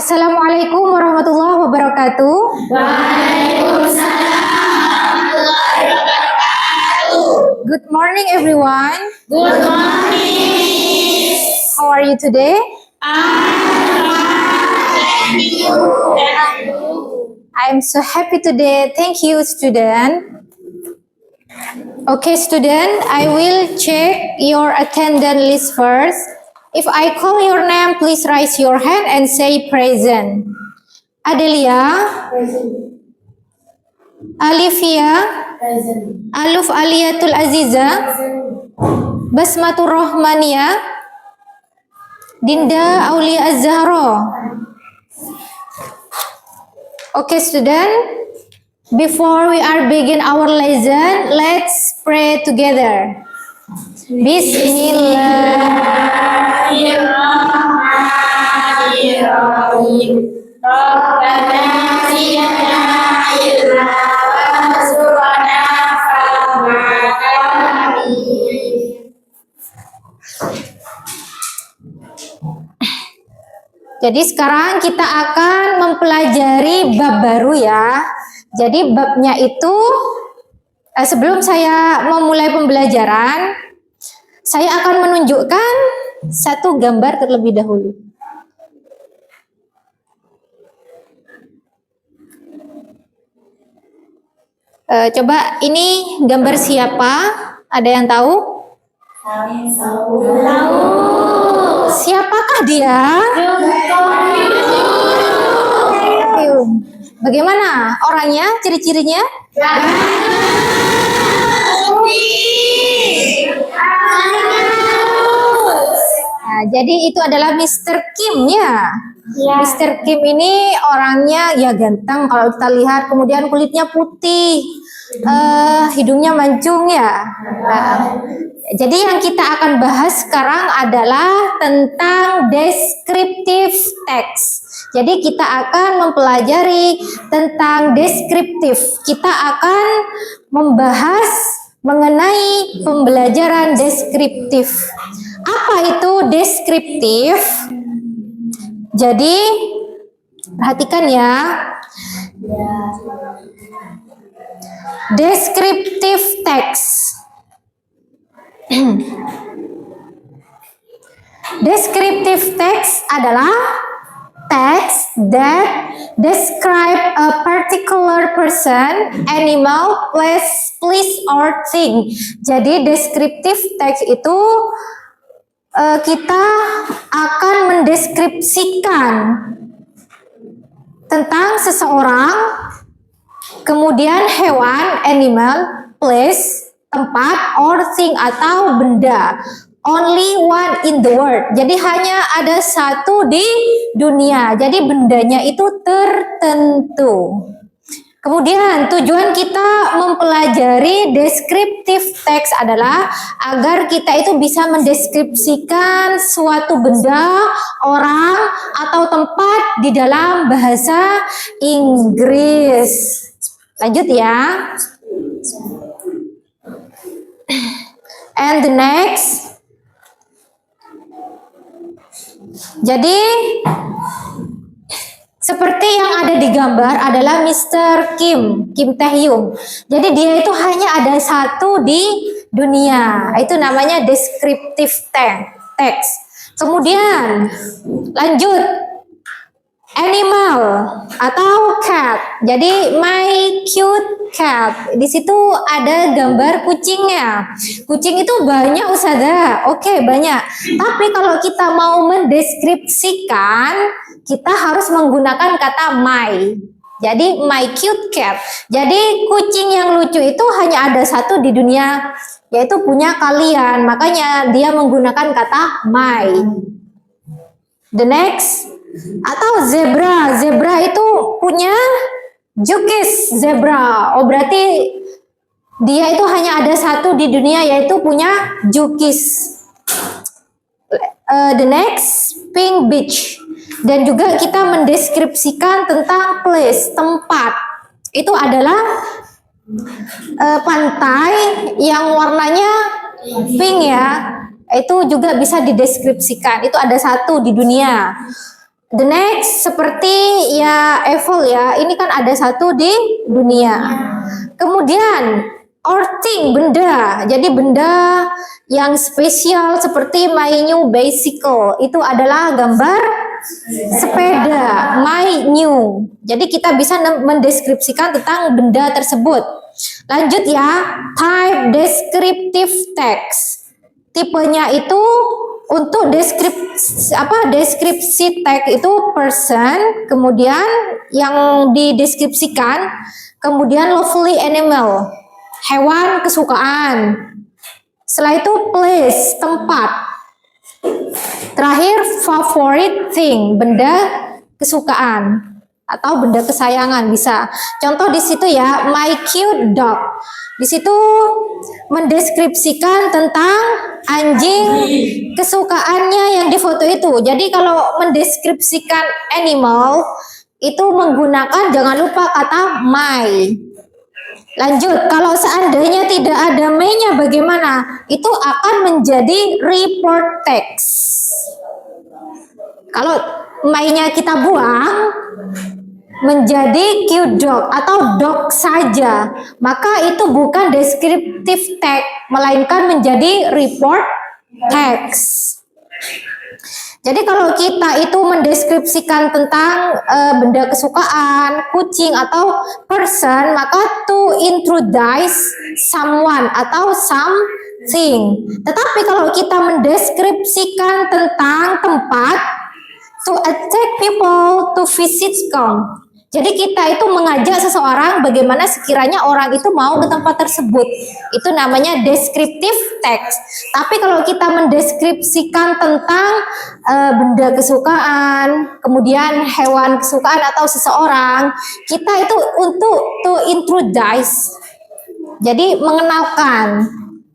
Assalamualaikum warahmatullahi wabarakatuh. Waalaikumsalam warahmatullahi wabarakatuh. Good morning, everyone. Good morning. How are you today? Thank you. I'm so happy today. Thank you, student. Okay, student, I will check your attendance list first. If I call your name, please raise your hand and say present. Adelia, Present. Alivia, Present. Aluf Aliatul Aziza, Basmatur Rohmania, Dinda Aulia Az-Zahra. Okay, student. Before we are begin our lesson, let's pray together. Bismillahirrahmanirrahim. Rabbana zidna ilma warzuqna fahma. Amin. Jadi sekarang kita akan mempelajari bab baru ya. Jadi babnya itu sebelum saya memulai pembelajaran, saya akan menunjukkan satu gambar terlebih dahulu. Coba ini gambar siapa? Ada yang tahu? Tahu. Siapakah dia? Bagaimana orangnya, ciri-cirinya? Nah, jadi itu adalah Mr. Kim ya. Mr. Kim ini orangnya ya ganteng kalau kita lihat, kemudian kulitnya putih, hidungnya mancung ya. Nah, jadi yang kita akan bahas sekarang adalah tentang descriptive text. Jadi kita akan mempelajari tentang deskriptif. Kita akan membahas mengenai pembelajaran deskriptif. Apa itu deskriptif? Jadi perhatikan ya. Deskriptif text. Deskriptif text adalah text that describe a particular person, animal, place, or thing. Jadi deskriptif text itu kita akan mendeskripsikan tentang seseorang, kemudian hewan, animal, place, tempat, or thing atau benda. Only one in the world. Jadi hanya ada satu di dunia. Jadi bendanya itu tertentu. Kemudian tujuan kita mempelajari deskriptif teks adalah agar kita itu bisa mendeskripsikan suatu benda, orang, atau tempat di dalam bahasa Inggris. Lanjut ya. And the next. Jadi seperti yang ada di gambar adalah Mr. Kim Tae-hyung. Jadi dia itu hanya ada satu di dunia. Itu namanya descriptive text. Kemudian lanjut animal atau cat. Jadi my cute cat. Di situ ada gambar kucingnya. Kucing itu banyak Ustazah. Oke, banyak. Tapi kalau kita mau mendeskripsikan, kita harus menggunakan kata my. Jadi my cute cat. Jadi kucing yang lucu itu hanya ada satu di dunia, yaitu punya kalian. Makanya dia menggunakan kata my. The next. Atau zebra. Zebra itu punya jukis zebra. Oh, berarti dia itu hanya ada satu di dunia, yaitu punya jukis. The next, pink beach. Dan juga kita mendeskripsikan tentang place, tempat. Itu adalah pantai yang warnanya pink ya. Itu juga bisa dideskripsikan. Itu ada satu di dunia. The next seperti ya Eiffel ya, ini kan ada satu di dunia. Kemudian or thing, benda. Jadi benda yang spesial seperti my new bicycle itu adalah gambar sepeda, my new. Jadi kita bisa mendeskripsikan tentang benda tersebut. Lanjut ya, type descriptive text. Tipenya itu untuk deskripsi tag itu person, kemudian yang dideskripsikan, kemudian lovely animal, hewan kesukaan. Setelah itu place, tempat. Terakhir favorite thing, benda kesukaan atau benda kesayangan bisa. Contoh di situ ya, my cute dog. Di situ mendeskripsikan tentang anjing kesukaannya yang di foto itu. Jadi kalau mendeskripsikan animal itu menggunakan jangan lupa kata my. Lanjut, kalau seandainya tidak ada my-nya bagaimana? Itu akan menjadi report text. Kalau my-nya kita buang menjadi cute dog atau dog saja, maka itu bukan descriptive text, melainkan menjadi report text. Jadi kalau kita itu mendeskripsikan tentang benda kesukaan, kucing atau person, maka to introduce someone atau something. Tetapi kalau kita mendeskripsikan tentang tempat, to attract people to visit come. Jadi kita itu mengajak seseorang bagaimana sekiranya orang itu mau ke tempat tersebut. Itu namanya descriptive text. Tapi kalau kita mendeskripsikan tentang benda kesukaan, kemudian hewan kesukaan atau seseorang, kita itu untuk to introduce. Jadi mengenalkan.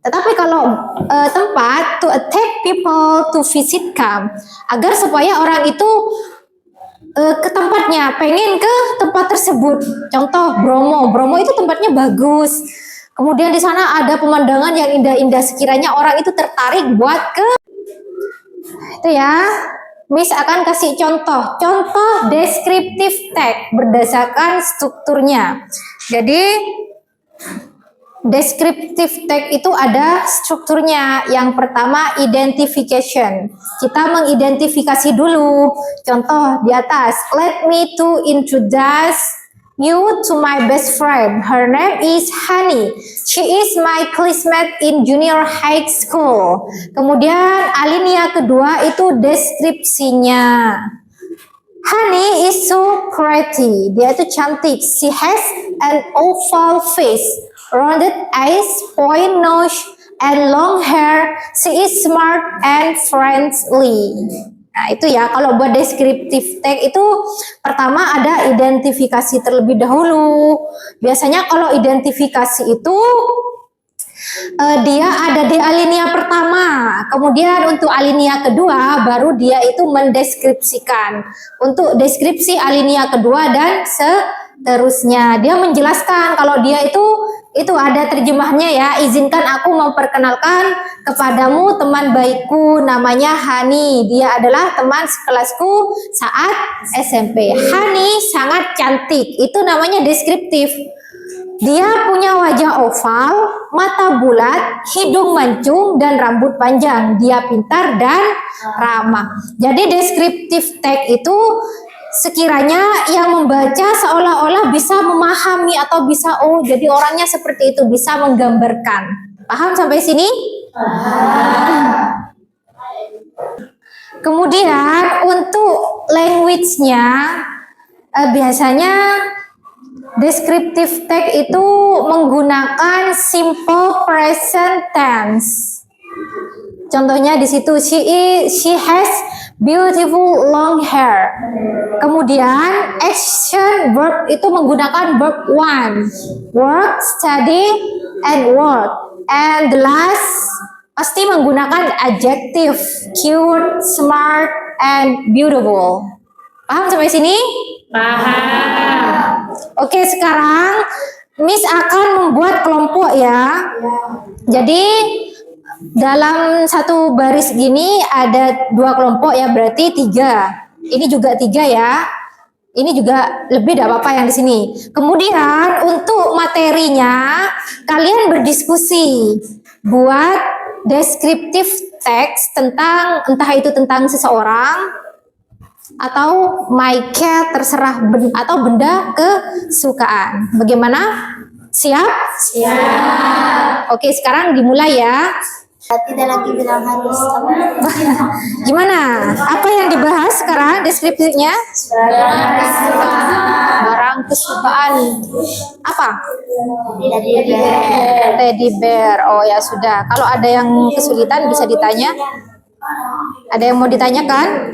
Tetapi kalau tempat, to attract people to visit come, agar supaya orang itu ke tempatnya, pengen ke tempat tersebut. Contoh Bromo, Bromo itu tempatnya bagus. Kemudian di sana ada pemandangan yang indah-indah, sekiranya orang itu tertarik buat ke itu ya. Miss akan kasih contoh descriptive text berdasarkan strukturnya. Jadi descriptive text itu ada strukturnya. Yang pertama identification. Kita mengidentifikasi dulu. Contoh di atas. Let me to introduce you to my best friend. Her name is Hani. She is my classmate in junior high school. Kemudian alinea kedua itu deskripsinya. Hani is so pretty. Dia itu cantik. She has an oval face, rounded eyes, point nose, and long hair. She is smart and friendly. Nah itu ya, kalau buat descriptive text itu pertama ada identifikasi terlebih dahulu. Biasanya kalau identifikasi itu dia ada di alinea pertama, kemudian untuk alinea kedua baru dia itu mendeskripsikan. Untuk deskripsi alinea kedua dan seterusnya, dia menjelaskan kalau dia itu ada terjemahnya ya. Izinkan aku memperkenalkan kepadamu teman baikku, namanya Hani. Dia adalah teman sekelasku saat SMP. Hani sangat cantik, itu namanya deskriptif. Dia punya wajah oval, mata bulat, hidung mancung, dan rambut panjang. Dia pintar dan ramah. Jadi deskriptif text itu sekiranya yang membaca seolah-olah bisa memahami atau bisa jadi orangnya seperti itu, bisa menggambarkan. Paham sampai sini? Kemudian untuk language-nya biasanya descriptive text itu menggunakan simple present tense. Contohnya di situ she has beautiful long hair. Kemudian action verb itu menggunakan verb one, work, study, and work. And the last pasti menggunakan adjective, cute, smart, and beautiful. Paham sampai sini? Paham. Oke, sekarang Miss akan membuat kelompok ya. Jadi dalam satu baris gini ada 2 kelompok ya, berarti 3. Ini juga 3 ya. Ini juga lebih tidak apa-apa yang di sini. Kemudian untuk materinya kalian berdiskusi buat deskriptif teks tentang entah itu tentang seseorang atau my cat terserah atau benda kesukaan. Bagaimana? Siap? Siap. Oke, sekarang dimulai ya. Tidak lagi bilang harus Gimana? Apa yang dibahas sekarang deskripsinya? Barang kesukaan. Apa? Teddy bear. Oh ya sudah. Kalau ada yang kesulitan bisa ditanya. Ada yang mau ditanyakan?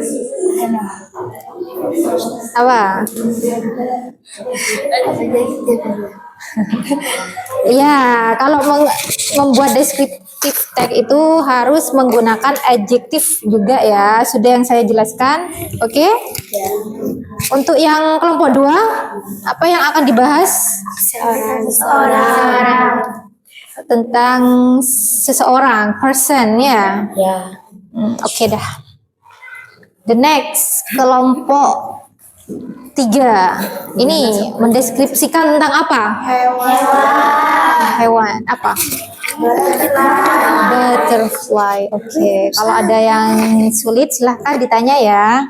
Apa? Ya, kalau membuat deskriptif tag itu harus menggunakan adjektif juga ya. Sudah yang saya jelaskan. Oke? Untuk yang kelompok 2, apa yang akan dibahas? seorang. Tentang seseorang, person ya. Ya. Oke dah. The next, kelompok 3. Ini mendeskripsikan tentang apa? Hewan. Apa? Butterfly. Oke. Kalau ada yang sulit silahkan ditanya ya.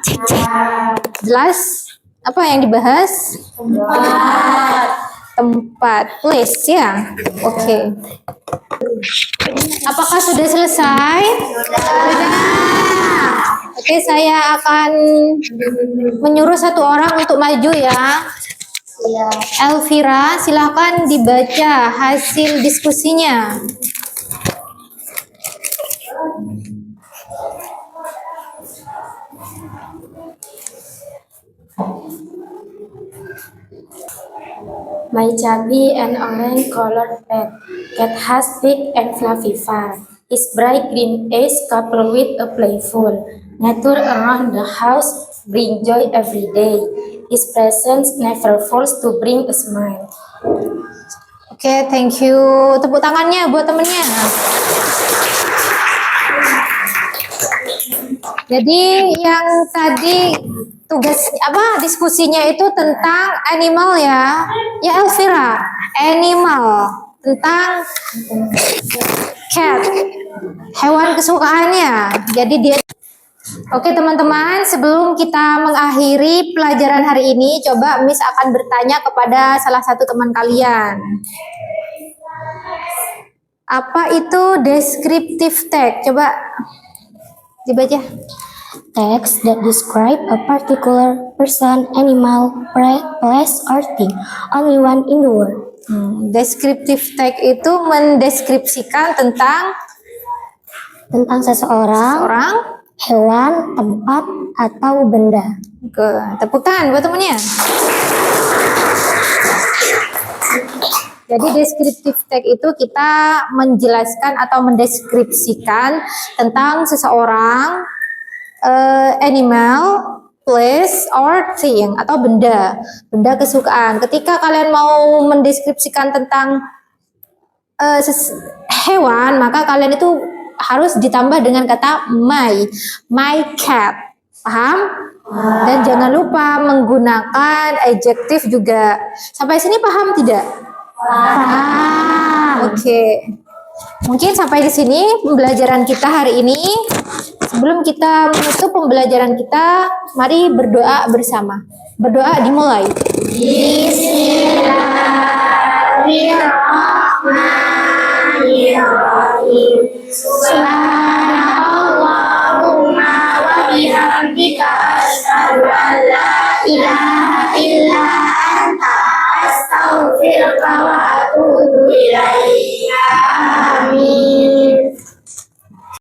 Jelas? Apa yang dibahas? Tempat. Place ya. Oke. Apakah sudah selesai? Sudah. Oke, saya akan menyuruh satu orang untuk maju ya. Elvira, silakan dibaca hasil diskusinya. My chubby and orange colored pet cat has big and fluffy fur. His bright green eyes coupled with a playful nature around the house bring joy every day. His presence never fails to bring a smile. Oke, thank you. Tepuk tangannya buat temennya. Jadi yang tadi tugas diskusinya itu tentang animal ya. Ya Elvira, animal tentang cat, hewan kesukaannya. Jadi dia. Oke teman-teman, sebelum kita mengakhiri pelajaran hari ini, coba Miss akan bertanya kepada salah satu teman kalian. Apa itu descriptive tag? Coba dibaca. Text that describe a particular person, animal, place, or thing. Only one in the world. Descriptive tag itu mendeskripsikan tentang seseorang, hewan, tempat, atau benda. Oke, tepuk tangan buat temennya. Jadi descriptive tag itu kita menjelaskan atau mendeskripsikan tentang seseorang, animal, place, or thing atau benda kesukaan. Ketika kalian mau mendeskripsikan tentang hewan, maka kalian itu harus ditambah dengan kata my cat. Paham? Dan jangan lupa menggunakan adjektif juga. Sampai sini paham tidak? Paham. Oke. Mungkin sampai di sini pembelajaran kita hari ini. Sebelum kita menutup pembelajaran kita, mari berdoa bersama. Berdoa dimulai. Bismillahirrahmanirrahim. Subhanallahumma wa bihamdika asyhadu an la ilaha illa anta astaghfiruka wa atubu ilaika. Amin.